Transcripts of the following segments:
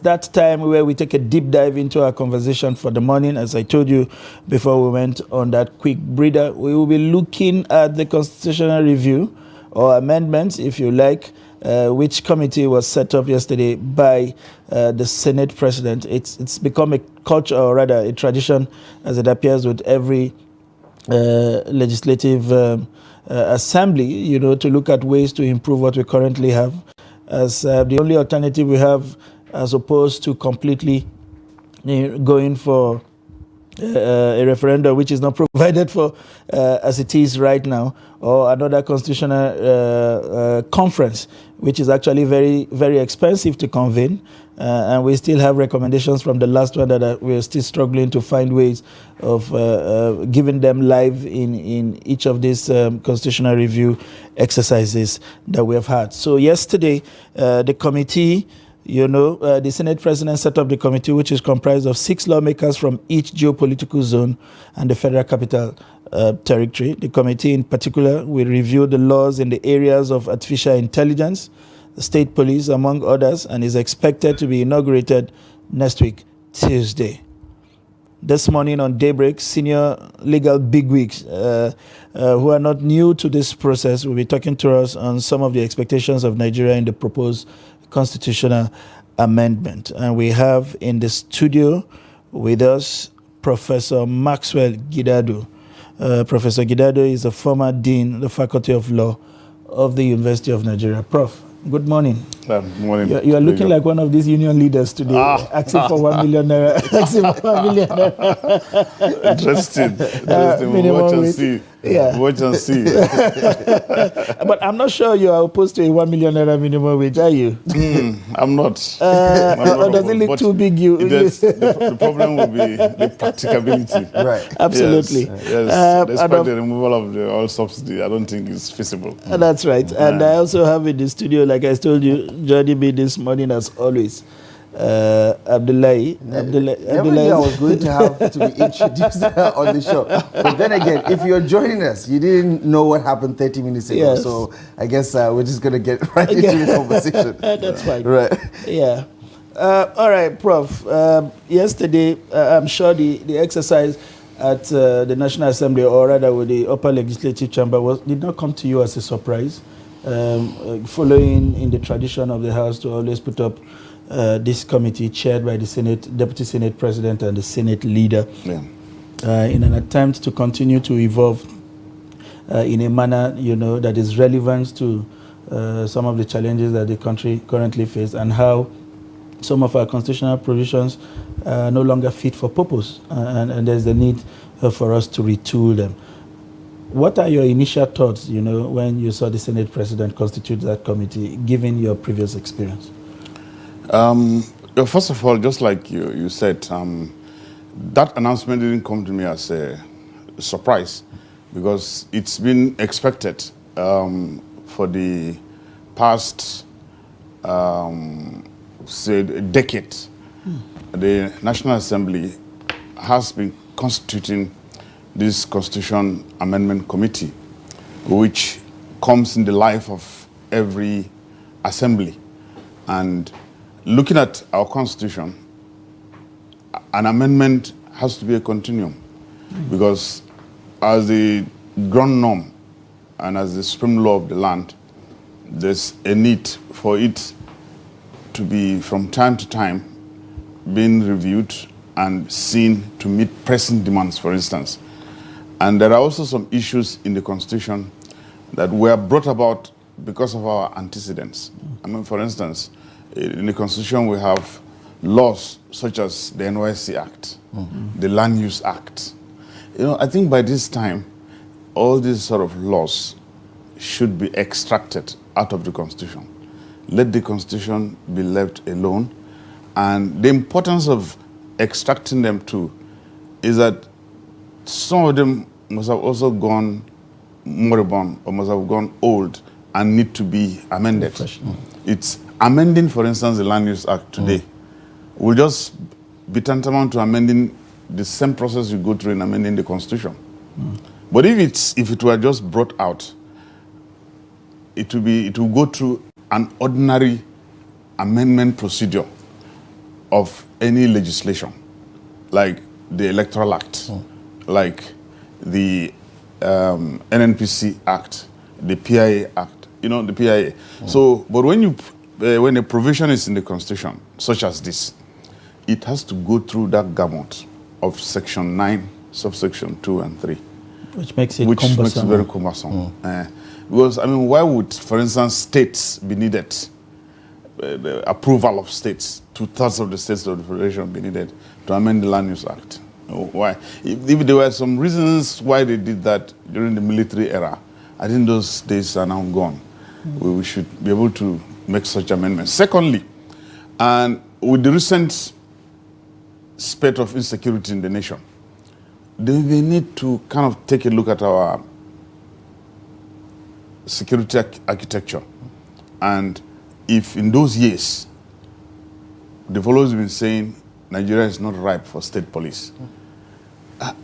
That time where we take a deep dive into our conversation for the morning. As I told you before we went on that quick breather, we will be looking at the constitutional review or amendments, if you like, which committee was set up yesterday by the Senate President. It's become a culture, or rather a tradition, as it appears with every legislative assembly, to look at ways to improve what we currently have, as the only alternative we have, as opposed to completely going for a referendum which is not provided for as it is right now, or another constitutional conference, which is actually very, very expensive to convene. And we still have recommendations from the last one that we're still struggling to find ways of giving them live in each of these constitutional review exercises that we have had. So yesterday, the committee, the Senate President set up the committee, which is comprised of 6 lawmakers from each geopolitical zone and the Federal Capital Territory. The committee in particular will review the laws in the areas of artificial intelligence, the state police, among others, and is expected to be inaugurated next week, Tuesday. This morning on Daybreak, senior legal bigwigs who are not new to this process will be talking to us on some of the expectations of Nigeria in the proposed constitutional amendment. And we have in the studio with us Professor Maxwell Gidado. Professor Gidado is a former dean of the Faculty of Law of the University of Nigeria. Prof, good morning. Good morning. You are looking like one of these union leaders today, asking for 1 million naira. Asking for 1 million naira. Interesting. Watch and see. Yeah. Watch and see. But I'm not sure you are opposed to a 1 million naira minimum wage, are you? I'm not. Or does it look too big? The problem will be the practicability. Right. Absolutely. Yes. Despite the removal of the oil subsidy, I don't think it's feasible. That's right. And I also have in the studio, like I told you, joining me this morning as always, Abdullahi. Never knew I was going to have to be introduced on the show. But then again, if you're joining us, you didn't know what happened 30 minutes ago. Yes. So I guess we're just going to get right into the conversation. That's fine. Right. Yeah. All right, Prof. Yesterday, I'm sure the exercise at the National Assembly, or rather with the upper legislative chamber, did not come to you as a surprise, following in the tradition of the House to always put up this committee chaired by the Senate, Deputy Senate President and the Senate leader, in an attempt to continue to evolve in a manner, that is relevant to some of the challenges that the country currently faces, and how some of our constitutional provisions are no longer fit for purpose, and there's the need for us to retool them. What are your initial thoughts, when you saw the Senate President constitute that committee, given your previous experience? First of all, just like you said, that announcement didn't come to me as a surprise, because it's been expected for the past, say, decade. The National Assembly has been constituting this Constitution Amendment Committee, which comes in the life of every assembly. And looking at our Constitution, an amendment has to be a continuum, because as the ground norm and as the supreme law of the land, there's a need for it to be, from time to time, being reviewed and seen to meet pressing demands, for instance. And there are also some issues in the Constitution that were brought about because of our antecedents. For instance, in the Constitution we have laws such as the NYSC Act, the Land Use Act. I think by this time, all these sort of laws should be extracted out of the Constitution. Let the Constitution be left alone. And the importance of extracting them too is that some of them must have also gone moribund or must have gone old and need to be amended. It's amending, for instance, the Land Use Act today will just be tantamount to amending the same process you go through in amending the Constitution. But if it were just brought out, it will go through an ordinary amendment procedure of any legislation, like the Electoral Act, like the NNPC Act, the PIA Act, the PIA. So, but when a provision is in the Constitution, such as this, it has to go through that gamut of Section 9, subsection 2 and 3. Which makes it cumbersome. Makes it very cumbersome. Because, why would, for instance, states be needed? The approval of states, 2/3 of the states of the Federation be needed to amend the Land Use Act. Why? If there were some reasons why they did that during the military era, I think those days are now gone. We should be able to make such amendments. Secondly, and with the recent spate of insecurity in the nation, we need to kind of take a look at our security architecture. And if in those years, the followers have been saying Nigeria is not ripe for state police,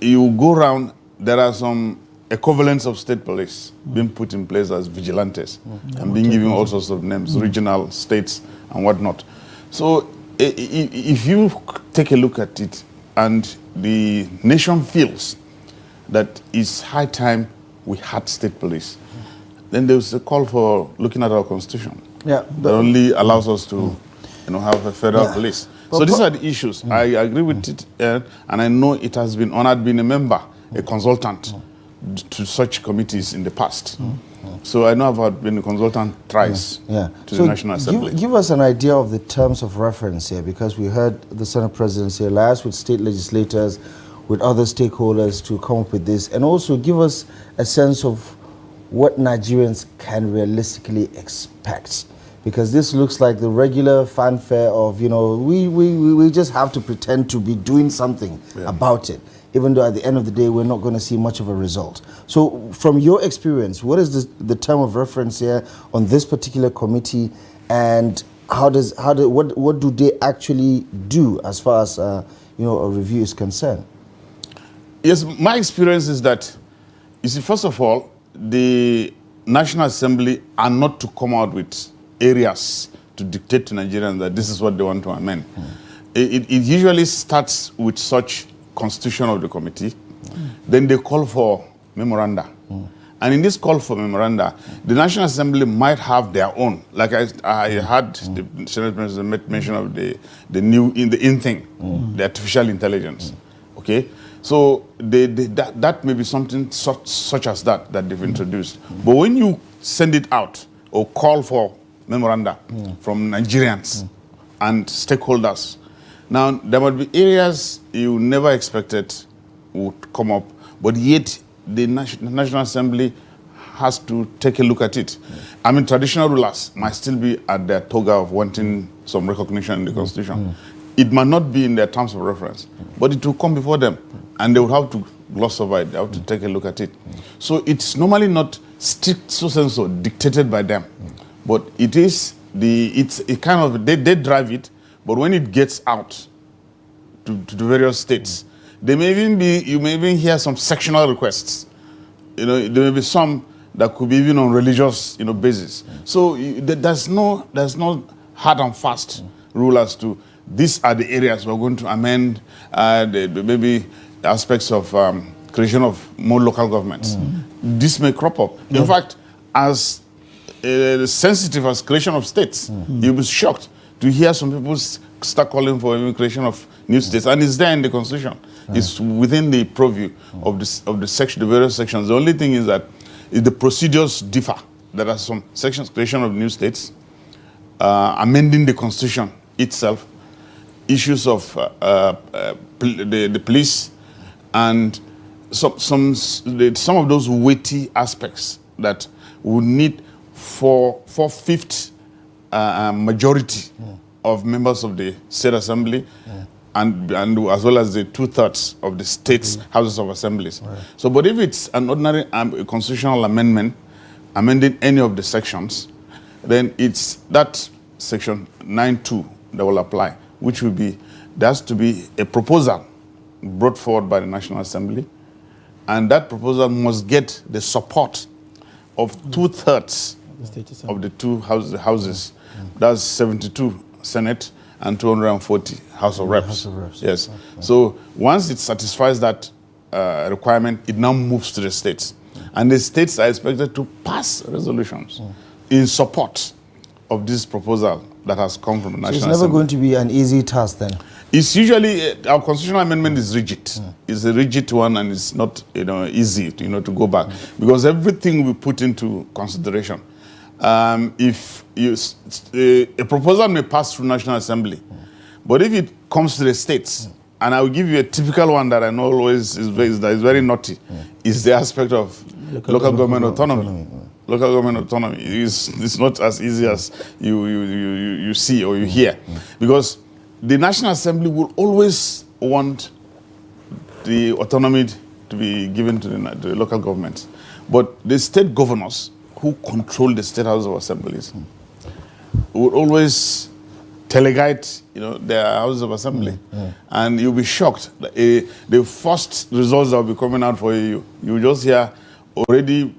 you go around, there are some equivalents of state police being put in place as vigilantes and being given all sorts of names, regional, states, and whatnot. So if you take a look at it and the nation feels that it's high time we had state police, then there's a call for looking at our constitution. Yeah, that only allows us to have a federal police. So these are the issues. I agree with it, and I know it has been honored being a member, a consultant to such committees in the past. So I know I've been a consultant thrice to the National Assembly. Give us an idea of the terms of reference here, because we heard the Senate President say, liaise with state legislators, with other stakeholders to come up with this, and also give us a sense of what Nigerians can realistically expect. Because this looks like the regular fanfare of, we just have to pretend to be doing something about it, even though at the end of the day, we're not going to see much of a result. So from your experience, what is the term of reference here on this particular committee, and what do they actually do as far as, a review is concerned? Yes, my experience is that, you see, first of all, the National Assembly are not to come out with areas to dictate to Nigerians that this is what they want to amend. It usually starts with such constitution of the committee. Then they call for memoranda. And in this call for memoranda, the National Assembly might have their own. Like I had the Senate President mention of the in thing, the artificial intelligence. Okay? So that may be something such as that they've introduced. But when you send it out or call for memoranda from Nigerians and stakeholders, now there might be areas you never expected would come up, but yet the National Assembly has to take a look at it. Traditional rulers might still be at their toga of wanting some recognition in the Constitution. It might not be in their terms of reference, but it will come before them, and they will have to gloss over it. They have to take a look at it. So it's normally not strict so dictated by them, but it is they drive it. But when it gets out to the various states, you may even hear some sectional requests. There may be some that could be even on religious basis. So there's no hard and fast rule as to these are the areas we're going to amend, maybe aspects of creation of more local governments. This may crop up. In fact, as sensitive as creation of states, you'll be shocked to hear some people start calling for creation of new states, and it's there in the Constitution. It's within the purview of the section, the various sections. The only thing is that the procedures differ. There are some sections, creation of new states, amending the Constitution itself, issues of the police, and some of those weighty aspects that would need 4/5 majority of members of the State Assembly, and as well as the 2/3 of the states' houses of assemblies. So, but if it's an ordinary constitutional amendment, amending any of the sections, then it's that section 9(2) that will apply, which will be, there has to be a proposal brought forward by the National Assembly, and that proposal must get the support of 2/3 of the two houses. That's 72 Senate and 240 House of Reps. House of Reps. Yes. So once it satisfies that requirement, it now moves to the states. And the states are expected to pass resolutions in support of this proposal that has come from the National Assembly. It's never going to be an easy task then. It's usually, our constitutional amendment is rigid. It's a rigid one, and it's not easy to go back. Because everything we put into consideration. If a proposal may pass through National Assembly, but if it comes to the states, and I will give you a typical one that I know always is very naughty, is the aspect of local government autonomy. Local government autonomy is not as easy as you see or you hear, because the National Assembly will always want the autonomy to be given to the local governments, but the state governors who control the state house of assemblies will always teleguide, their houses of assembly, and you'll be shocked. The first results that will be coming out for you will just hear already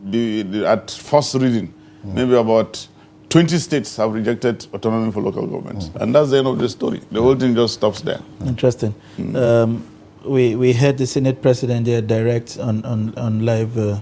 at first reading, maybe about 20 states have rejected autonomy for local governments, and that's the end of the story. The whole thing just stops there. Interesting. We heard the Senate President there direct on live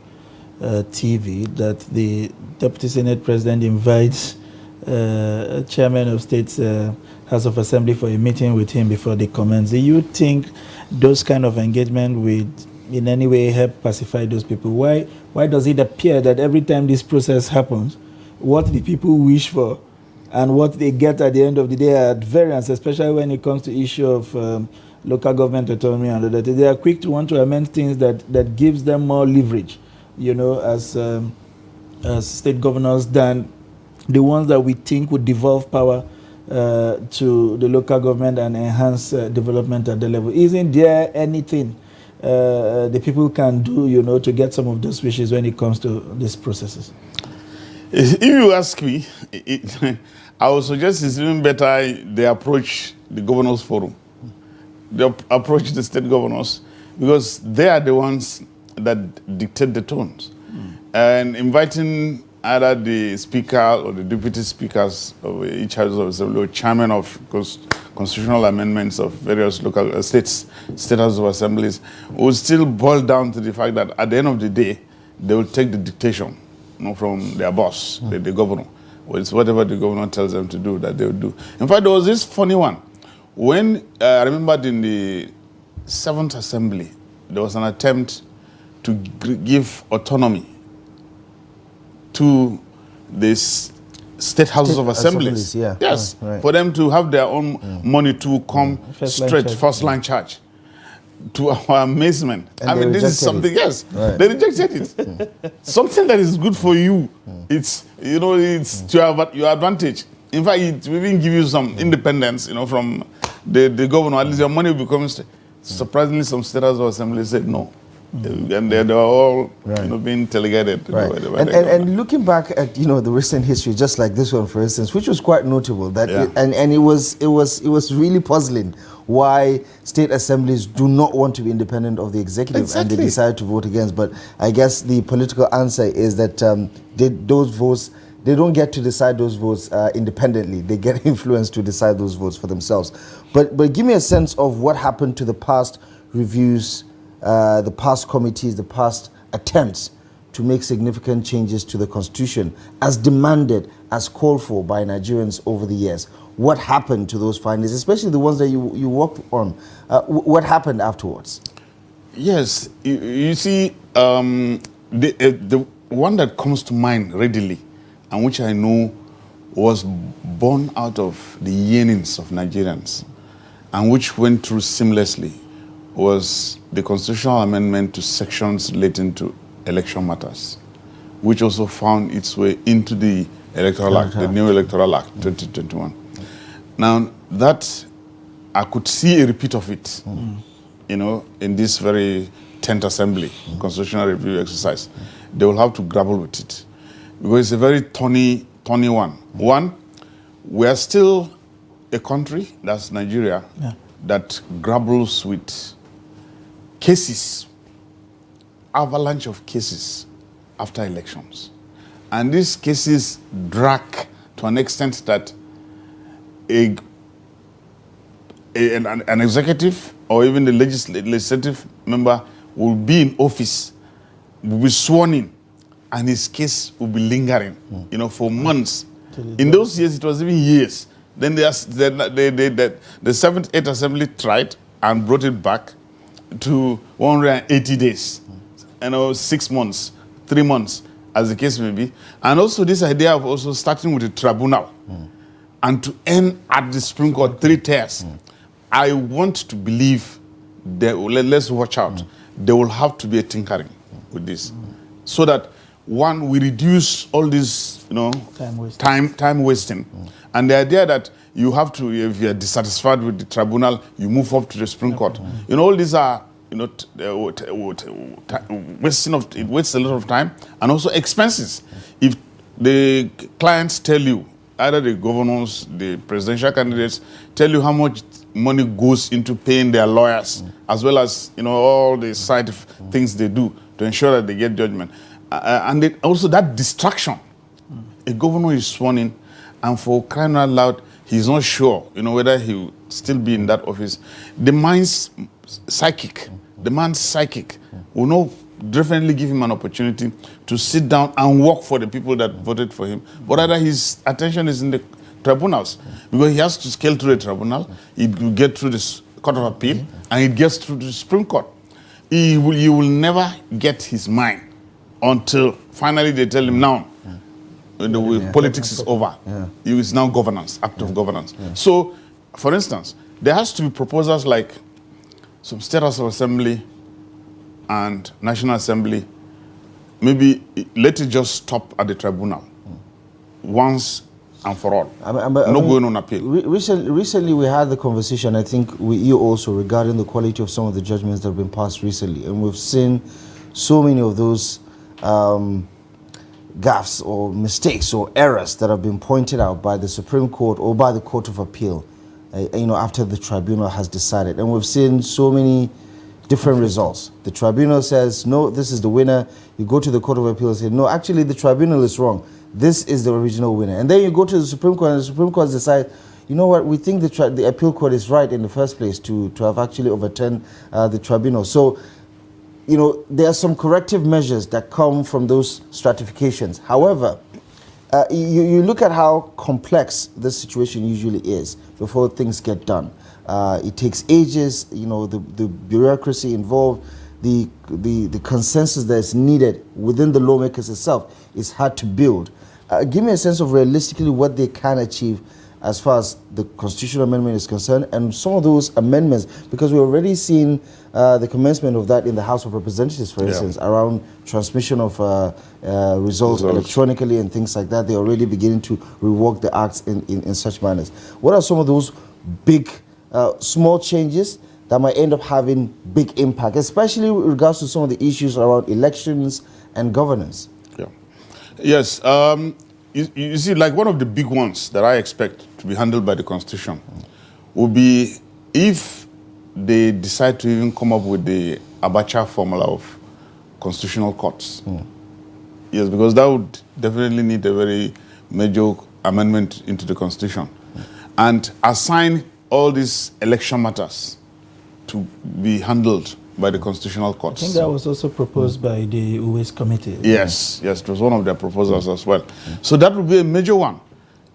TV that the Deputy Senate President invites Chairman of State's House of Assembly for a meeting with him before they commence. Do you think those kind of engagement would in any way help pacify those people? Why does it appear that every time this process happens, what the people wish for and what they get at the end of the day are at variance, especially when it comes to issue of local government autonomy and that they are quick to want to amend things that gives them more leverage, as state governors than the ones that we think would devolve power to the local government and enhance development at the level. Isn't there anything the people can do, to get some of those wishes when it comes to these processes? If you ask me, I would suggest it's even better they approach the governors forum. They approach the state governors, because they are the ones that dictate the tones. And inviting either the speaker or the deputy speakers of each house of assembly or chairman of constitutional amendments of various local state houses of assemblies will still boil down to the fact that at the end of the day, they will take the dictation from their boss, the governor. Well, it's whatever the governor tells them to do that they will do. In fact, there was this funny one. When I remembered in the 7th Assembly, there was an attempt to give autonomy to the state houses of assemblies. Yes, right. For them to have their own money to come first line charge. To our amazement. And this is something, they rejected it. Something that is good for you, it's to your advantage. In fact, it will even give you some independence, from the governor. At least your money will become, surprisingly, some state houses of assembly said no. And they were all being teleguided. And looking back at the recent history, just like this one, for instance, which was quite notable, that it was really puzzling why state assemblies do not want to be independent of the executive, and they decide to vote against. But I guess the political answer is that those votes, they don't get to decide those votes independently. They get influenced to decide those votes for themselves. But give me a sense of what happened to the past reviews, the past committees, the past attempts to make significant changes to the Constitution as demanded, as called for by Nigerians over the years. What happened to those findings, especially the ones that you worked on? What happened afterwards? Yes, you see, the one that comes to mind readily, and which I know was born out of the yearnings of Nigerians, and which went through seamlessly, was the constitutional amendment to sections relating to election matters, which also found its way into the Electoral Act, the new Electoral Act 2021. Now, that I could see a repeat of it, in this very 10th Assembly constitutional review exercise. They will have to grapple with it, because it's a very thorny one. One, we are still a country, that's Nigeria, that grapples with cases, avalanche of cases after elections. And these cases drag to an extent that a an executive or even the legislative member will be in office, will be sworn in, and his case will be lingering, for months. In those years, it was even years. Then the 7th, 8th Assembly tried and brought it back to 180 days, 6 months, 3 months, as the case may be. And also this idea of also starting with a tribunal and to end at the Supreme Court 3 tiers. I want to believe that, let's watch out, there will have to be a tinkering with this so that, one, we reduce all this, time wasting. And the idea that you have to, if you're dissatisfied with the tribunal, you move up to the Supreme Court. All these are, wasting of, it wastes a lot of time and also expenses. If the clients tell you, either the governors, the presidential candidates, tell you how much money goes into paying their lawyers, as well as, all the side things they do to ensure that they get judgment. And also that distraction. A governor is sworn in, and for crying out loud, he's not sure, whether he will still be in that office. The man's psychic will not definitely give him an opportunity to sit down and work for the people that voted for him, but rather his attention is in the tribunals, because he has to scale through the tribunal, he will get through the Court of Appeal, and it gets through the Supreme Court. You will never get his mind until finally they tell him, now, politics is over. It's now governance, act of governance. So, for instance, there has to be proposals like some State House of Assembly and National Assembly. Maybe let it just stop at the tribunal once and for all. Not going on appeal. Recently, we had the conversation, I think you also, regarding the quality of some of the judgments that have been passed recently. And we've seen so many of those gaffes or mistakes or errors that have been pointed out by the Supreme Court or by the Court of Appeal, after the tribunal has decided. And we've seen so many different results. The tribunal says, no, this is the winner. You go to the Court of Appeal and say, no, actually the tribunal is wrong. This is the original winner. And then you go to the Supreme Court, and the Supreme Court decides, you know what, we think the appeal court is right in the first place to have actually overturned the tribunal. So, there are some corrective measures that come from those stratifications. However, you look at how complex this situation usually is before things get done. It takes ages, the bureaucracy involved, the consensus that is needed within the lawmakers itself is hard to build. Give me a sense of realistically what they can achieve as far as the constitutional amendment is concerned, and some of those amendments, because we're already seeing the commencement of that in the House of Representatives, for instance, around transmission of results electronically and things like that. They're already beginning to rework the acts in such manners. What are some of those big, small changes that might end up having big impact, especially with regards to some of the issues around elections and governance? Yes. You see, like one of the big ones that I expect to be handled by the Constitution will be if they decide to even come up with the Abacha formula of constitutional courts. Yes, because that would definitely need a very major amendment into the Constitution. And assign all these election matters to be handled by the constitutional courts. I think that was also proposed by the Uwais Committee. Yes, it was one of their proposals as well. So that would be a major one.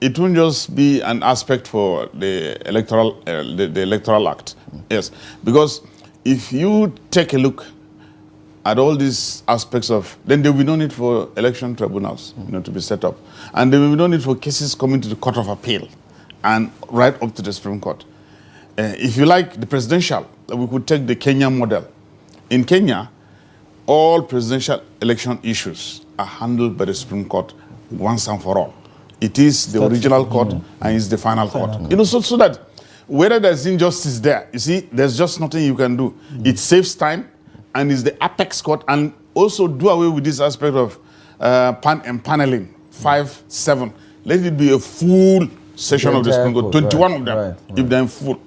It won't just be an aspect for the electoral, the Electoral Act. Yes, because if you take a look at all these aspects of, then there will be no need for election tribunals, to be set up, and there will be no need for cases coming to the Court of Appeal, and right up to the Supreme Court. If you like the presidential, we could take the Kenyan model. In Kenya, all presidential election issues are handled by the Supreme Court once and for all. It is the original court and it's the final court. So that whether there's injustice there, you see, there's just nothing you can do. It saves time and is the apex court, and also do away with this aspect of paneling, 5, 7. Let it be a full session of the Supreme Court, 21 of them, if they're in full.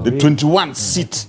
The 21 seat,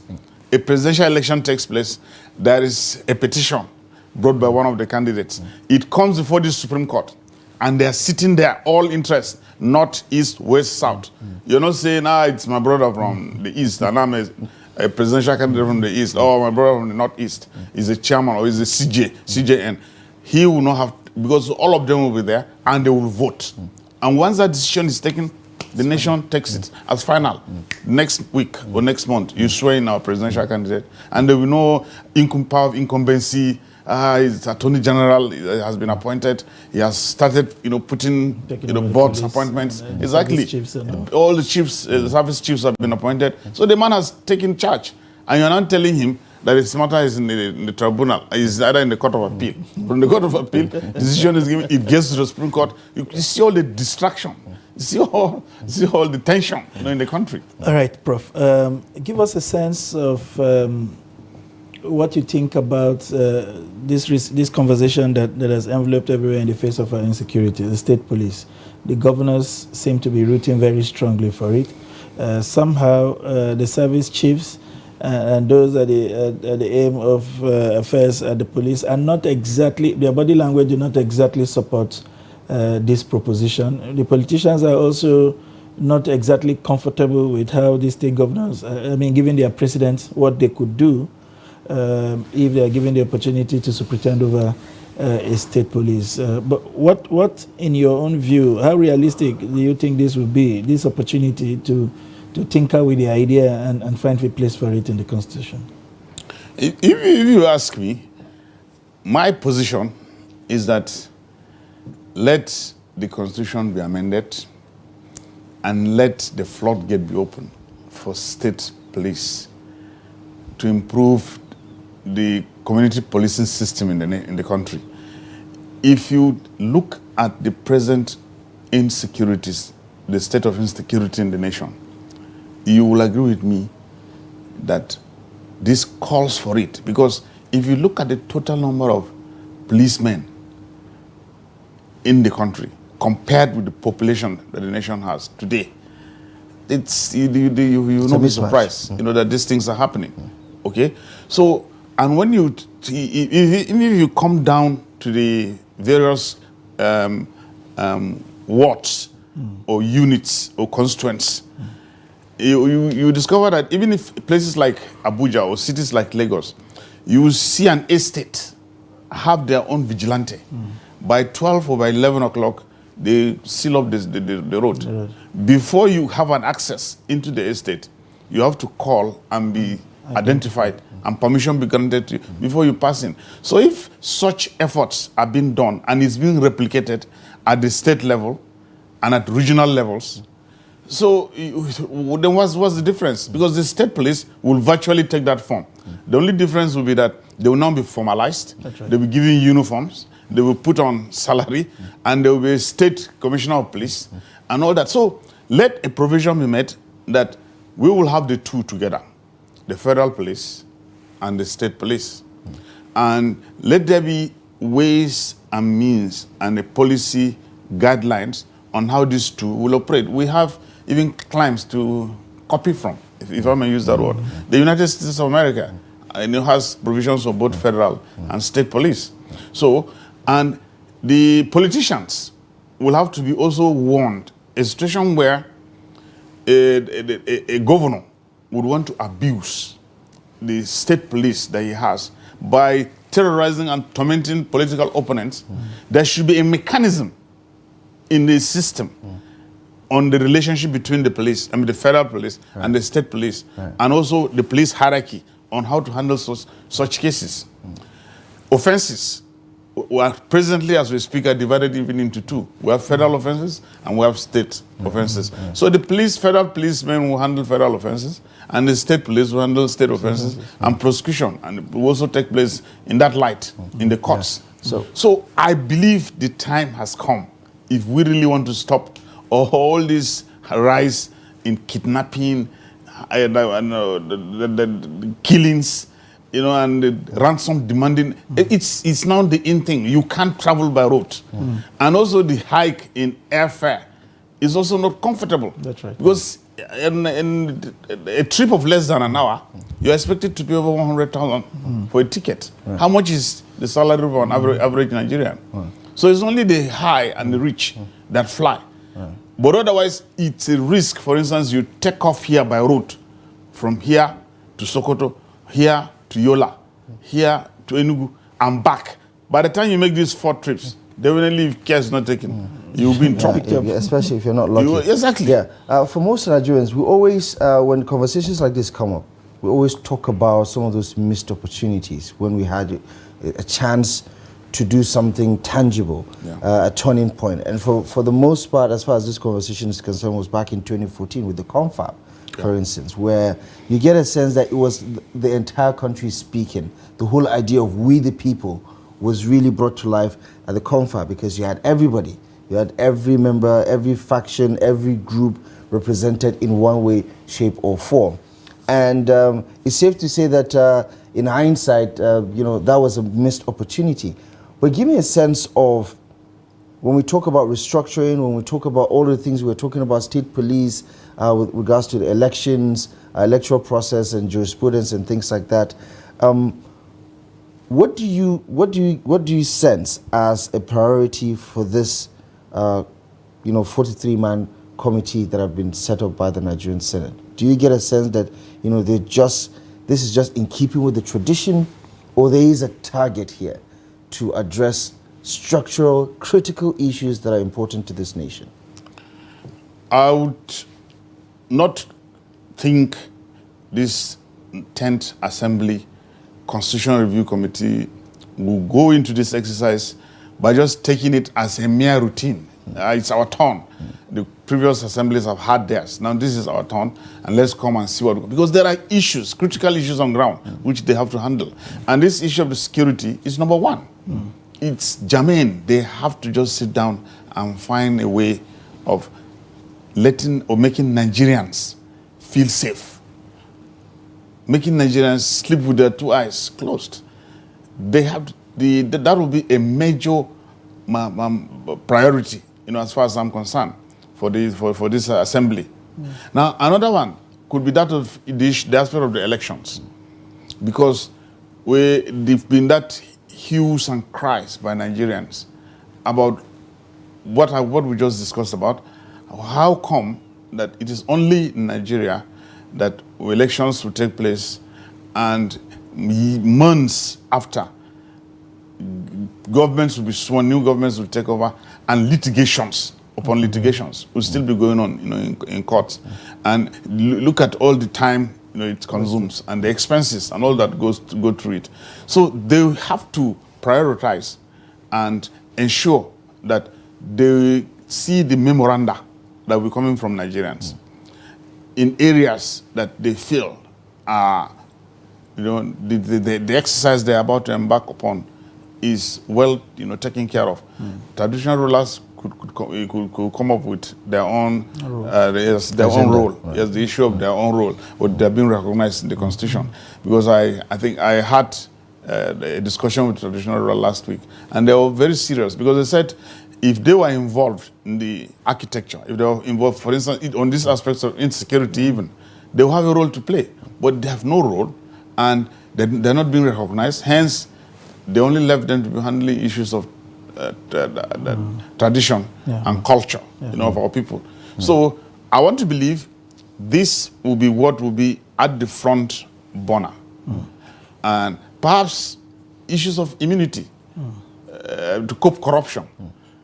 a presidential election takes place, there is a petition brought by one of the candidates. It comes before the Supreme Court, and they're sitting there, all interest, north, east, west, south. You're not saying, it's my brother from the east, and I'm a presidential candidate from the east, or my brother from the northeast is a chairman, or is a CJN. He will not have, because all of them will be there, and they will vote. And once that decision is taken, the nation takes it as final. Next week or next month, you swear in our presidential candidate, and there will be no power of incumbency. His attorney general has been appointed. He has started, putting, boards appointments. Exactly. All the chiefs, the service chiefs have been appointed. So the man has taken charge, and you're not telling him that his matter is in the tribunal. It's either in the court of appeal. From the court of appeal, decision is given. It gets to the Supreme Court. You see all the distraction. You see all the tension in the country. All right, Prof. Give us a sense of what you think about this conversation that has enveloped everywhere in the face of our insecurity, the state police. The governors seem to be rooting very strongly for it. Somehow, the service chiefs and those at the aim of affairs at the police are not exactly, their body language do not exactly support this proposition. The politicians are also not exactly comfortable with how the state governors, giving their presidents what they could do if they are given the opportunity to superintend over a state police. But what, in your own view, how realistic do you think this will be, this opportunity to tinker with the idea and find a place for it in the Constitution? If you ask me, my position is that let the Constitution be amended and let the floodgate be open for state police to improve the community policing system in the country. If you look at the present insecurities, the state of insecurity in the nation, you will agree with me that this calls for it. Because if you look at the total number of policemen in the country compared with the population that the nation has today, it's you will not be surprised, that these things are happening. Okay, so and when if you come down to the various wards or units or constituents, you discover that even if places like Abuja or cities like Lagos, you will see an estate have their own vigilante. By 12 or by 11 o'clock, they seal up the road. Before you have an access into the estate, you have to call and be identified and permission be granted to you before you pass in. So if such efforts are being done and it's being replicated at the state level and at regional levels, so then what's the difference? Because the state police will virtually take that form. The only difference will be that they will not be formalized. Right. They will be given uniforms. They will put on salary, and there will be a state commissioner of police and all that. So let a provision be made that we will have the two together, the federal police and the state police. And let there be ways and means and a policy guidelines on how these two will operate. We have even climes to copy from, if I may use that word. The United States of America has provisions for both federal and state police. So, and the politicians will have to be also warned. A situation where a governor would want to abuse the state police that he has by terrorizing and tormenting political opponents, there should be a mechanism in the system on the relationship between the police, the federal police and the state police, and also the police hierarchy on how to handle such cases. Offenses are presently, as we speak, are divided even into two. We have federal offenses and we have state offenses. So the federal policemen will handle federal offenses, and the state police will handle state offenses and prosecution, and it will also take place in that light in the courts. So I believe the time has come, if we really want to stop all this rise in kidnapping, the killings, and the ransom demanding. It's now the in thing. You can't travel by road. And also the hike in airfare is also not comfortable. That's right. Because in a trip of less than an hour, you're expected to pay over 100,000 for a ticket. How much is the salary of an average Nigerian? So it's only the high and the rich that fly. But otherwise, it's a risk. For instance, you take off here by road, from here to Sokoto, here to Yola, here to Enugu, and back. By the time you make these 4 trips, definitely if care is not taken, you'll be in trouble. Yeah, especially if you're not lucky. Exactly. Yeah. For most Nigerians, we always, when conversations like this come up, we always talk about some of those missed opportunities when we had a chance to do something tangible, a turning point. And for the most part, as far as this conversation is concerned, was back in 2014 with the confab, for instance, where you get a sense that it was the entire country speaking. The whole idea of we the people was really brought to life at the confab, because you had everybody. You had every member, every faction, every group represented in one way, shape or form. And it's safe to say that in hindsight, that was a missed opportunity. But give me a sense of, when we talk about restructuring, when we talk about all the things we're talking about, state police, with regards to the elections, electoral process and jurisprudence and things like that, what do you sense as a priority for this 43-man committee that have been set up by the Nigerian Senate? Do you get a sense that this is just in keeping with the tradition, or there is a target here to address structural, critical issues that are important to this nation? I would not think this 10th Assembly Constitutional Review Committee will go into this exercise by just taking it as a mere routine. It's our turn. The previous assemblies have had theirs. Now this is our turn, and let's come and see what... Because there are issues, critical issues on ground, which they have to handle. And this issue of the security is number one. It's germane. They have to just sit down and find a way of making Nigerians feel safe. Making Nigerians sleep with their 2 eyes closed. They have that will be a major priority, as far as I'm concerned, for this assembly. Now, another one could be that of the aspect of the elections, because there've been that hues and cries by Nigerians about what we just discussed about. How come that it is only in Nigeria that elections will take place, and months after, governments will be sworn, new governments will take over, and litigations upon litigations will still be going on, in courts. And look at all the time, it consumes, and the expenses and all that go through it. So they have to prioritize and ensure that they see the memoranda that will be coming from Nigerians in areas that they feel are, the exercise they're about to embark upon is well, taken care of. Traditional rulers could come up with their own role. Yes, the issue of their own role, but they're being recognized in the Constitution. Because I think I had a discussion with traditional rulers last week, and they were very serious, because they said if they were involved in the architecture, if they were involved, for instance, on these aspects of insecurity even, they will have a role to play. But they have no role, and they're not being recognized. Hence, they only left them to be handling issues of tradition and culture, of our people. So I want to believe this will be what will be at the front burner. And perhaps issues of immunity to cope corruption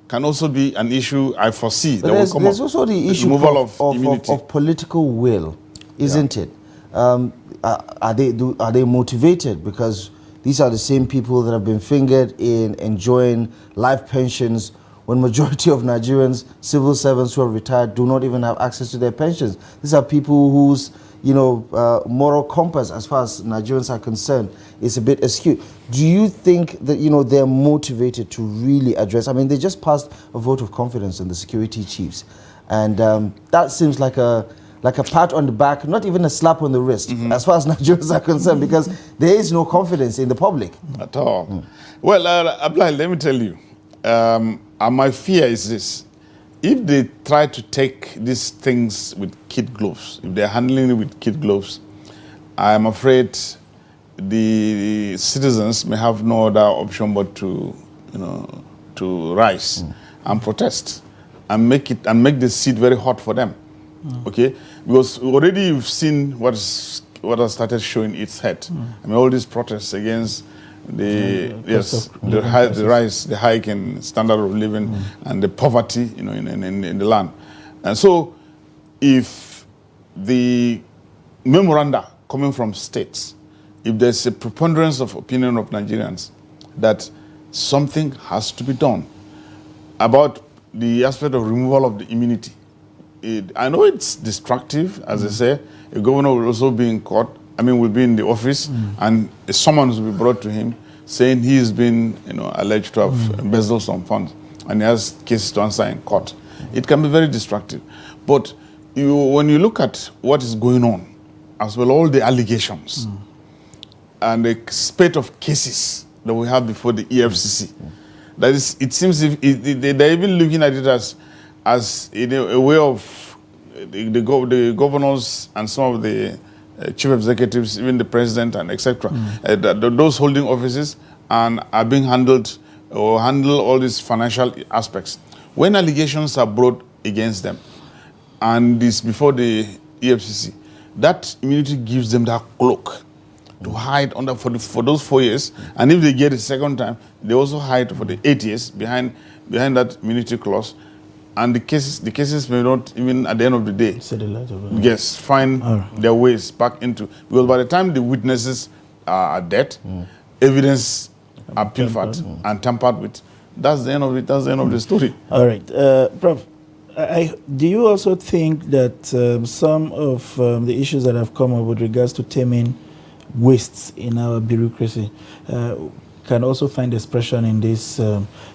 can also be an issue I foresee. But there's also the issue of political will, isn't it? Are they motivated? Because these are the same people that have been fingered in enjoying life pensions, when majority of Nigerians, civil servants who are retired, do not even have access to their pensions. These are people whose moral compass, as far as Nigerians are concerned, is a bit askew. Do you think that they're motivated to really address? I mean, they just passed a vote of confidence on the security chiefs, and that seems like a pat on the back, not even a slap on the wrist, as far as Nigerians are concerned, because there is no confidence in the public. At all. Well, Abdullah, let me tell you, my fear is this. If they try to take these things with kid gloves, if they're handling it with kid gloves, I'm afraid the citizens may have no other option but to to rise and protest and make the seat very hot for them. Okay, because already you've seen what has started showing its head. I mean, all these protests against the hike in standard of living and the poverty, in the land. And so, if the memoranda coming from states, if there's a preponderance of opinion of Nigerians that something has to be done about the aspect of removal of the immunity. I know it's destructive, as I say. A governor will also be in court. Will be in the office, and a summons will be brought to him saying he has been, alleged to have embezzled some funds, and he has cases to answer in court. It can be very destructive. But when you look at what is going on, as well all the allegations and the spate of cases that we have before the EFCC, that is, it seems they're even looking at it as a way of the governors and some of the chief executives, even the president and etc., those holding offices and are being handled or handle all these financial aspects. When allegations are brought against them, and this before the EFCC, that immunity gives them that cloak to hide under for those 4 years, and if they get a second time, they also hide for the 8 years behind that immunity clause, and the cases may not even at the end of the day, find their ways back into, because by the time the witnesses are dead, evidence are pilfered and tampered with. That's the end of it. That's the end of the story. All right, Prof. Do you also think that some of the issues that have come up with regards to taming wastes in our bureaucracy can also find expression in this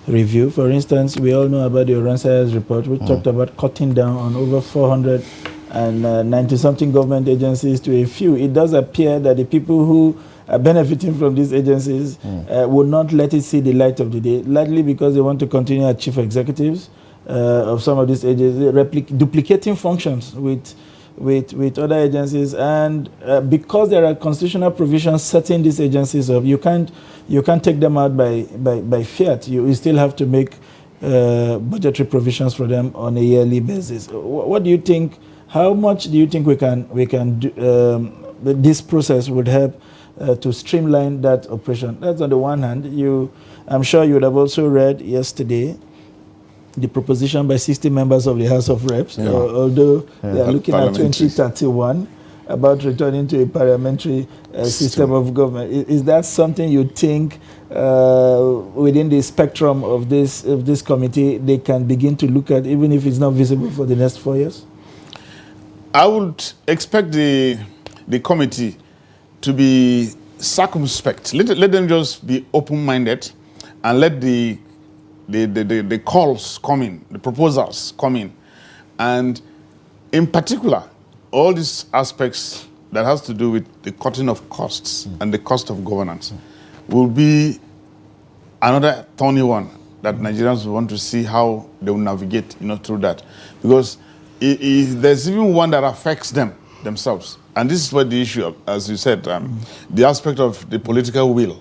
review? For instance, we all know about the Oransa's report, which talked about cutting down on over 490-something government agencies to a few. It does appear that the people who are benefiting from these agencies will not let it see the light of the day, largely because they want to continue as chief executives of some of these agencies, duplicating functions with other agencies, and because there are constitutional provisions setting these agencies up, you can't take them out by fiat. You still have to make budgetary provisions for them on a yearly basis. What do you think? How much do you think we can do, this process would help to streamline that operation? That's on the one hand. I'm sure you would have also read yesterday the proposition by 60 members of the House of Reps, although they are looking at 2031 about returning to a parliamentary system of government. Is that something you think within the spectrum of this committee they can begin to look at, even if it's not visible for the next 4 years? I would expect the committee to be circumspect. Let them just be open-minded and let the calls come in, the proposals come in. And in particular, all these aspects that has to do with the cutting of costs and the cost of governance will be another thorny one that Nigerians will want to see how they will navigate, through that. Because there's even one that affects themselves. And this is what the issue, as you said, the aspect of the political will.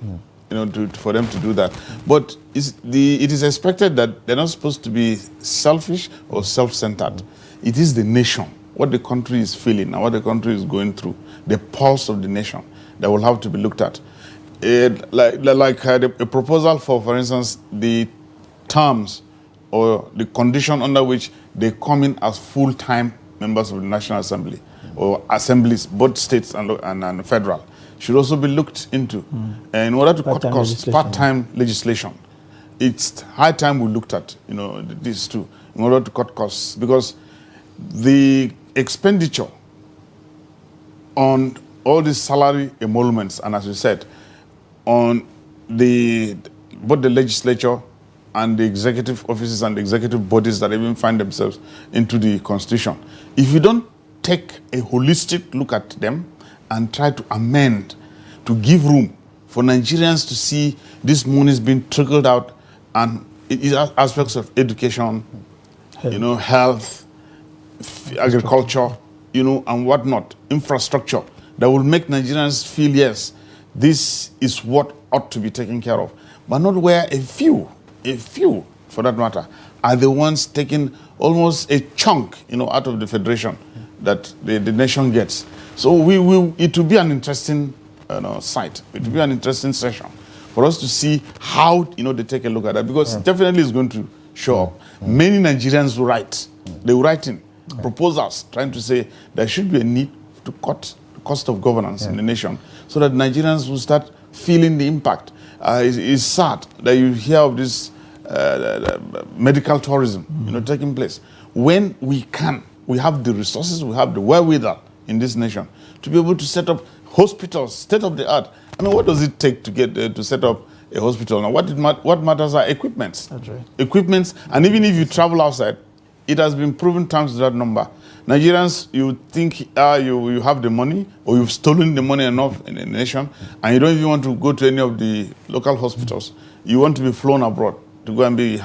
For them to do that. But it is expected that they're not supposed to be selfish or self-centered. It is the nation, what the country is feeling and what the country is going through, the pulse of the nation that will have to be looked at. A proposal for instance, the terms or the condition under which they come in as full-time members of the National Assembly or assemblies, both states and federal, should also be looked into. In order to cut costs, part-time legislation. It's high time we looked at, these two, in order to cut costs, because the expenditure on all these salary emoluments, and as you said, on both the legislature and the executive offices and the executive bodies that even find themselves into the Constitution, if you don't take a holistic look at them and try to amend, to give room for Nigerians to see this money is being trickled out, and it is aspects of education, health, agriculture, and whatnot, infrastructure, that will make Nigerians feel, yes, this is what ought to be taken care of, but not where a few for that matter, are the ones taking almost a chunk, out of the federation that the nation gets. So it will be an interesting sight. It will be an interesting session for us to see how they take a look at that, because definitely it's going to show up. Many Nigerians will write. They will write in proposals trying to say there should be a need to cut the cost of governance in the nation, so that Nigerians will start feeling the impact. It's sad that you hear of this medical tourism, taking place. When we have the resources, we have the wherewithal in this nation to be able to set up hospitals, state of the art. I mean, what does it take to get to set up a hospital? Now, what matters are equipments. That's right. Equipments, and even if you travel outside, it has been proven times to that number. Nigerians, you think you have the money, or you've stolen the money enough in the nation, and you don't even want to go to any of the local hospitals. You want to be flown abroad to go and be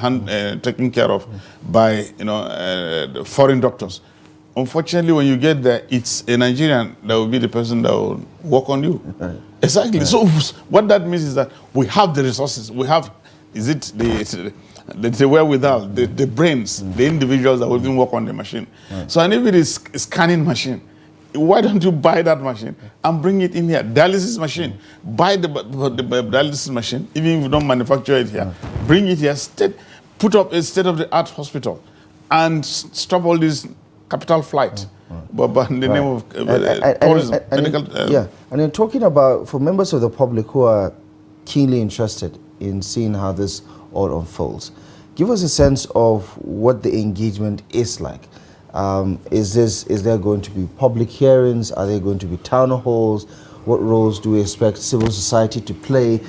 taken care of by foreign doctors. Unfortunately, when you get there, it's a Nigerian that will be the person that will work on you. Right. Exactly. Right. So what that means is that we have the resources. We have, is it the wherewithal, the brains, the individuals that will even work on the machine. Right. So, and if it is a scanning machine, why don't you buy that machine and bring it in here? Dialysis machine. Buy the dialysis machine, even if you don't manufacture it here. Bring it here, put up a state-of-the-art hospital, and stop all these capital flight. But in the name of tourism. And then talking about, for members of the public who are keenly interested in seeing how this all unfolds, give us a sense of what the engagement is like. Is there going to be public hearings? Are there going to be town halls? What roles do we expect civil society to play?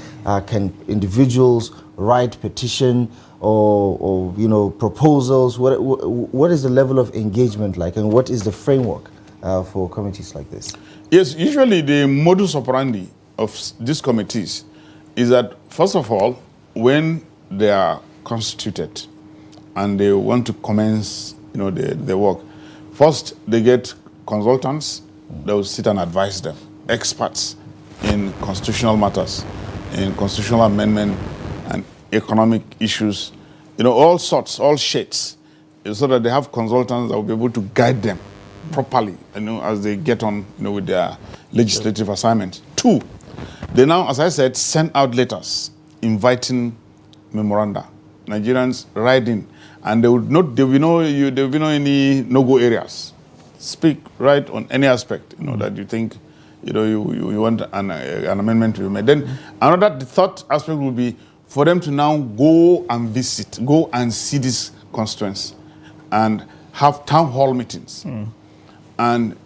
Can individuals write petition or proposals? What is the level of engagement like, and what is the framework for committees like this? Yes, usually the modus operandi of these committees is that, first of all, when they are constituted and they want to commence the work, first they get consultants that will sit and advise them, experts in constitutional matters, in constitutional amendment and economic issues, all sorts, all shades, so that they have consultants that will be able to guide them properly, as they get on, with their legislative assignments. Two, they now, as I said, send out letters inviting memoranda. Nigerians write in, and there will be no any no-go areas. Speak right on any aspect, that you think, you want an amendment to be made. Then the third aspect will be for them to now go and see these constituents, and have town hall meetings, and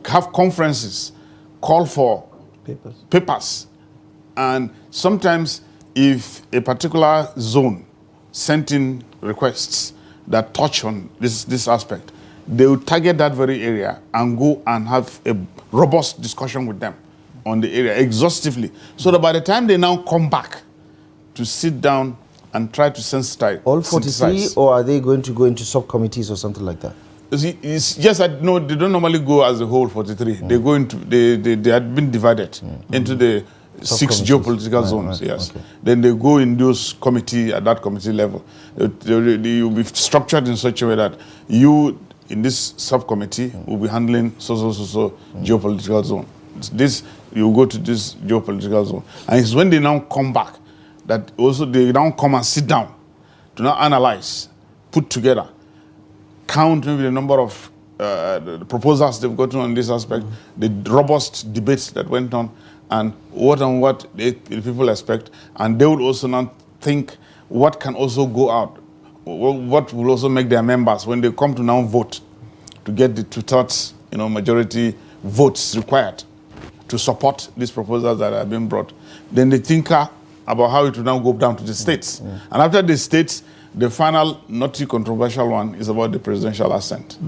have conferences, call for papers, and sometimes if a particular zone sent in requests that touch on this aspect, they will target that very area and go and have a robust discussion with them on the area exhaustively, so that by the time they now come back to sit down and try to sensitize. All 43, or are they going to go into subcommittees or something like that? It's just that, no, they don't normally go as a whole 43. They go into, they had been divided into the 6 geopolitical zones, yes. Okay. Then they go in those committee, at that committee level. You'll be structured in such a way that you, in this subcommittee, will be handling so geopolitical zone. This, you go to this geopolitical zone. And it's when they now come back that also they now come and sit down to now analyze, put together, count maybe the number of the proposals they've gotten on this aspect, the robust debates that went on, and what the people expect. And they would also now think what can also go out, what will also make their members, when they come to now vote, to get the 2/3 majority votes required to support these proposals that are being brought. Then they think about how it will now go down to the states. And after the states, the final, not too controversial one is about the presidential assent.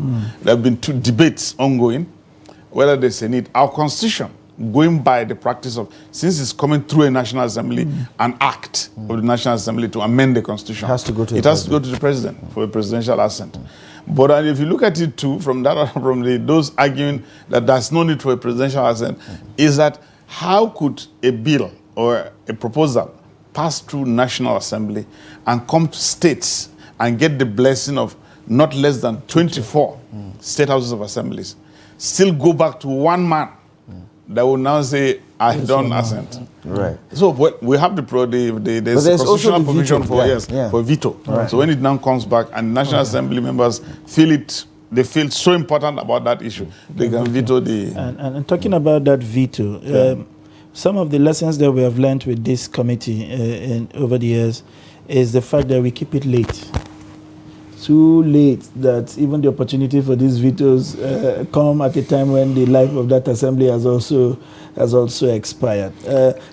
There have been 2 debates ongoing, whether there's a need. Our constitution, going by the practice of, since it's coming through a National Assembly, an act of the National Assembly to amend the constitution, it has to go to the president for a presidential assent. But if you look at it too, from those arguing that there's no need for a presidential assent, is that how could a bill or a proposal pass through National Assembly and come to states and get the blessing of not less than 24 state houses of assemblies, still go back to one man that will now say, I don't assent. Right. So we have there's a constitutional provision for veto. Right. So when it now comes back and National Assembly members they feel so important about that issue, they can veto the... And talking about that veto, some of the lessons that we have learned with this committee over the years is the fact that we keep it late. Too late that even the opportunity for these vetoes come at a time when the life of that assembly has also expired.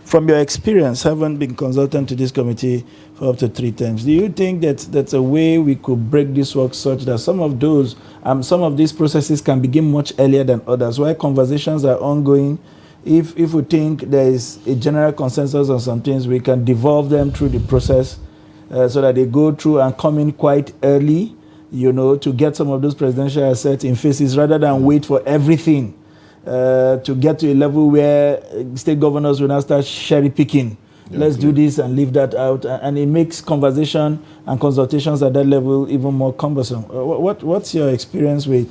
From your experience, having been consultant to this committee for up to 3 times, do you think that that's a way we could break this work such that some of these processes can begin much earlier than others, while conversations are ongoing? If we think there is a general consensus on some things, we can devolve them through the process so that they go through and come in quite early, to get some of those presidential assets in phases rather than wait for everything to get to a level where state governors will now start cherry picking. Let's do this and leave that out. And it makes conversation and consultations at that level even more cumbersome. What's your experience with,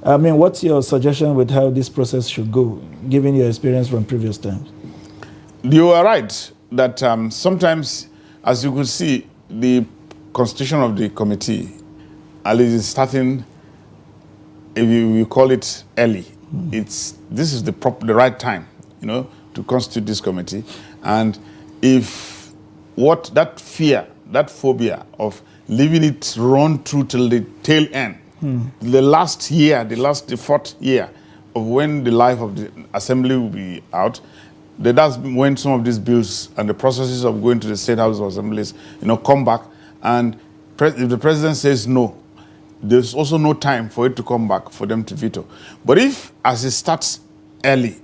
what's your suggestion with how this process should go, given your experience from previous times? You are right that sometimes, as you could see, the constitution of the committee, at least is starting, if you call it early, this is the right time, to constitute this committee. And if that phobia of leaving it run through till the tail end, the fourth year of when the life of the assembly will be out, that's when some of these bills and the processes of going to the state house of assemblies, come back. And if the president says no, there's also no time for it to come back for them to veto. But if, as it starts early,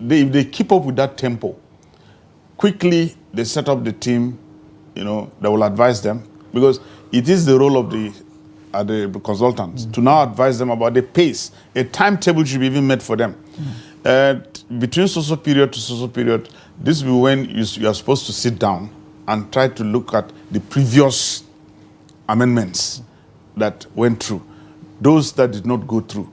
if they keep up with that tempo, quickly they set up the team, that will advise them, because it is the role of the consultants to now advise them about the pace. A timetable should be even made for them. Between so period to so period, this will be when you are supposed to sit down and try to look at the previous amendments that went through, those that did not go through,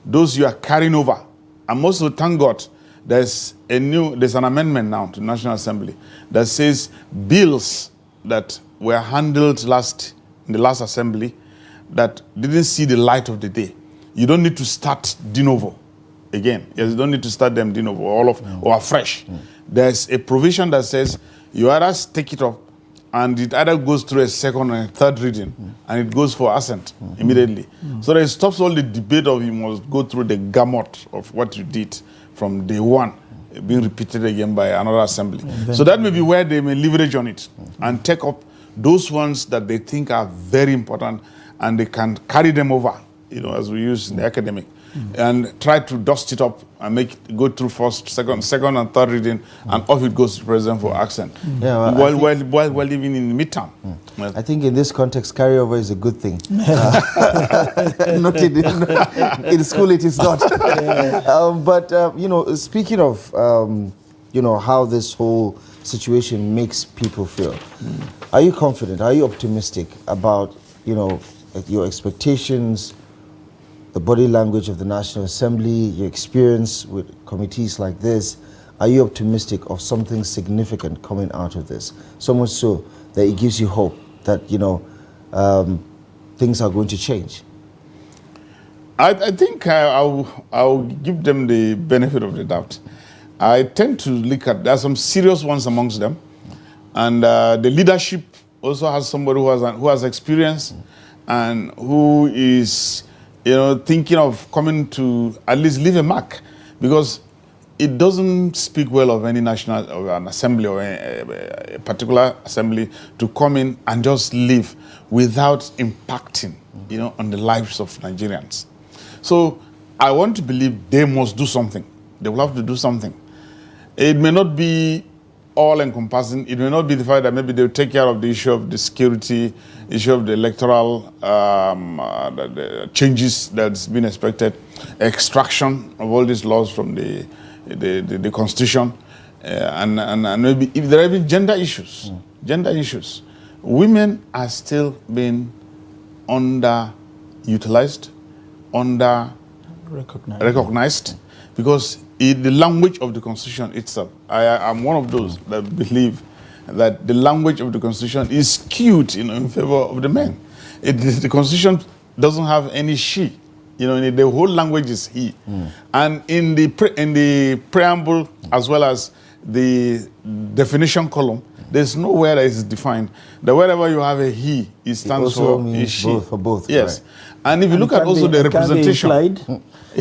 those you are carrying over. And also, thank God, there's an amendment now to National Assembly that says bills that were handled in the last assembly that didn't see the light of the day, you don't need to start de novo again. Yes, you don't need to start them de novo or afresh. There's a provision that says you either take it up and it either goes through a second or a third reading and it goes for assent immediately. So that it stops all the debate of you must go through the gamut of what you did from day one being repeated again by another assembly. So that may be where they may leverage on it and take up those ones that they think are very important and they can carry them over, as we use in the academic, and try to dust it up and make it go through first, second and third reading, and off it goes to the president for accent. While living in the midterm. I think in this context, carryover is a good thing. Not in school, it is not. But speaking of how this whole situation makes people feel, are you confident? Are you optimistic about your expectations, the body language of the National Assembly, your experience with committees like this? Are you optimistic of something significant coming out of this? So much so that it gives you hope that, things are going to change? I think I'll give them the benefit of the doubt. I tend to look at, there are some serious ones amongst them. And the leadership also has somebody who has experience and who is, thinking of coming to at least leave a mark, because it doesn't speak well of any national or an assembly or a particular assembly to come in and just leave without impacting, on the lives of Nigerians. So I want to believe they must do something. They will have to do something. It may not be all-encompassing. It may not be the fact that maybe they'll take care of the issue of the security, issue of the electoral the changes that's been expected, extraction of all these laws from the Constitution, and maybe if there are even gender issues, women are still being underutilized, recognized, because in the language of the Constitution itself, I am one of those that believe that the language of the Constitution is skewed, in favor of the men. The Constitution doesn't have any she. The whole language is he. And in the preamble, as well as the definition column, there's nowhere that is defined that wherever you have a he, it stands for a she. Both, for both. Yes. Right. And if you look at also the representation.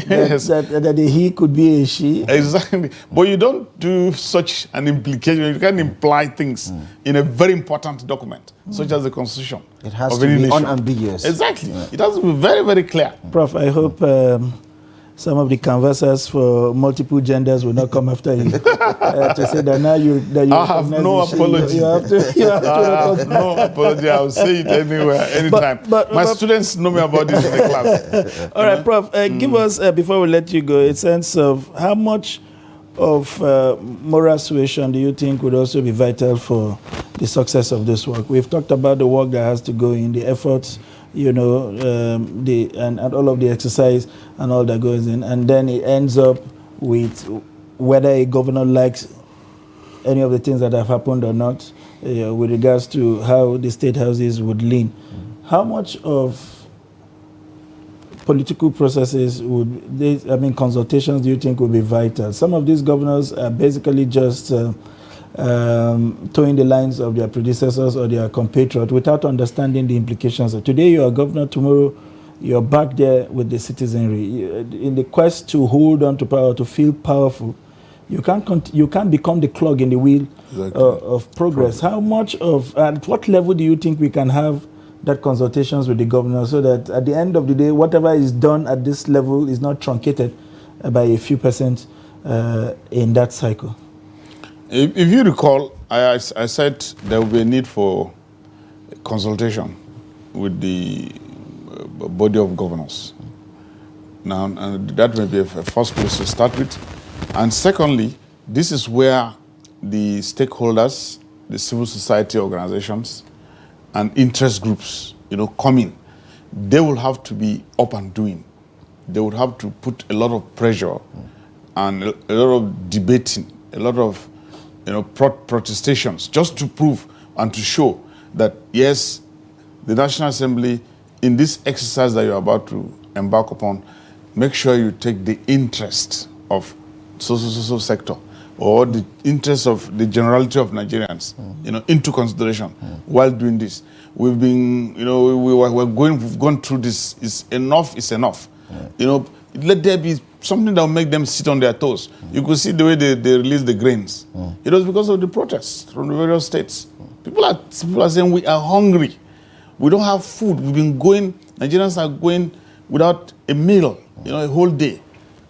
Yes. that a he could be a she. Exactly. But you don't do such an implication. You can imply things in a very important document, such as the Constitution. It has to be unambiguous. Exactly. It has to be very, very clear. Prof, I hope some of the canvassers for multiple genders will not come after you to say that now you I have no apology. You have to I have no apology. I'll say it anywhere, anytime. My students know me about this in the class. All right, Prof, give us, before we let you go, a sense of how much of moral suasion do you think would also be vital for the success of this work? We've talked about the work that has to go in, the efforts, and all of the exercise and all that goes in, and then it ends up with whether a governor likes any of the things that have happened or not, with regards to how the state houses would lean. How much of political processes consultations do you think would be vital? Some of these governors are basically just towing the lines of their predecessors or their compatriots without understanding the implications. Today you are governor, tomorrow you're back there with the citizenry. In the quest to hold on to power, to feel powerful, you can't become the clog in the wheel of progress. How much of, at what level do you think we can have that consultations with the governor, so that at the end of the day, whatever is done at this level is not truncated by a few percent in that cycle? If you recall, I said there will be a need for consultation with the body of governors. Now, and that may be a first place to start with. And secondly, this is where the stakeholders, the civil society organizations, and interest groups, come in. They will have to be up and doing. They would have to put a lot of pressure and a lot of debating, a lot of protestations, just to prove and to show that, yes, the National Assembly, in this exercise that you're about to embark upon, make sure you take the interest of so sector, or the interest of the generality of Nigerians, into consideration while doing this. We've been, we've gone through this. Enough is enough. Let there be something that will make them sit on their toes. You could see the way they release the grains. It was because of the protests from the various states. People are saying we are hungry. We don't have food. We've been going, Nigerians are going without a meal, a whole day.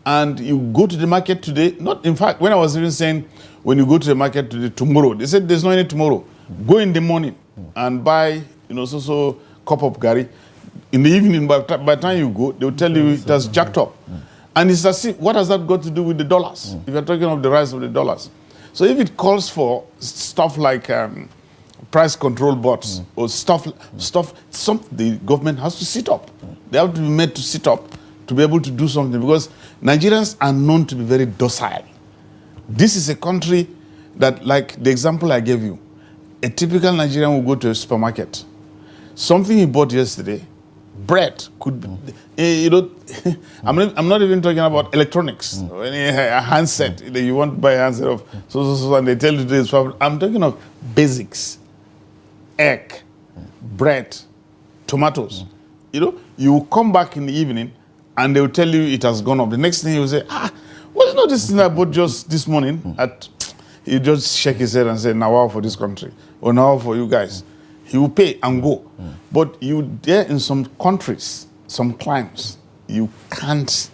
And you go to the market today, in fact, when I was even saying, when you go to the market today, tomorrow, they said there's no any tomorrow. Go in the morning and buy, so cup of gari. In the evening, by the time you go, they'll tell you it has jacked up. And it's as if, what has that got to do with the dollars? If you're talking of the rise of the dollars. So if it calls for stuff like price control boards or the government has to sit up. They have to be made to sit up to be able to do something, because Nigerians are known to be very docile. This is a country that, like the example I gave you, a typical Nigerian will go to a supermarket. Something he bought yesterday, bread, could be, I'm not even talking about electronics, or any handset. You want to buy a handset of so, and they tell you this. I'm talking of basics. Egg, bread, tomatoes. You come back in the evening and they will tell you it has gone up. The next thing you will say, what's not this thing I bought just this morning? He just shake his head and say, now for this country, or now for you guys. He will pay and go. But there in some countries, some climes, you can't,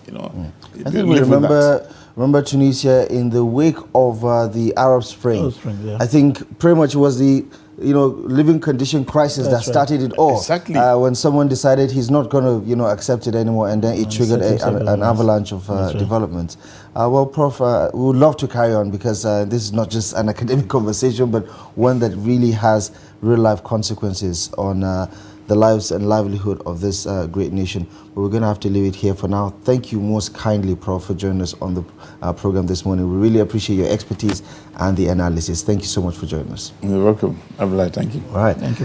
I think we remember Tunisia in the wake of the Arab Spring. Yeah. I think pretty much it was the living condition crisis that started it all. Exactly. When someone decided he's not going to, accept it anymore, and then it triggered an avalanche of developments. Well, Prof, we would love to carry on, because this is not just an academic conversation, but one that really has real-life consequences on the lives and livelihood of this great nation. But we're going to have to leave it here for now. Thank you most kindly, Prof, for joining us on the program this morning. We really appreciate your expertise and the analysis. Thank you so much for joining us. You're welcome. Abdullah, thank you. All right. Thank you.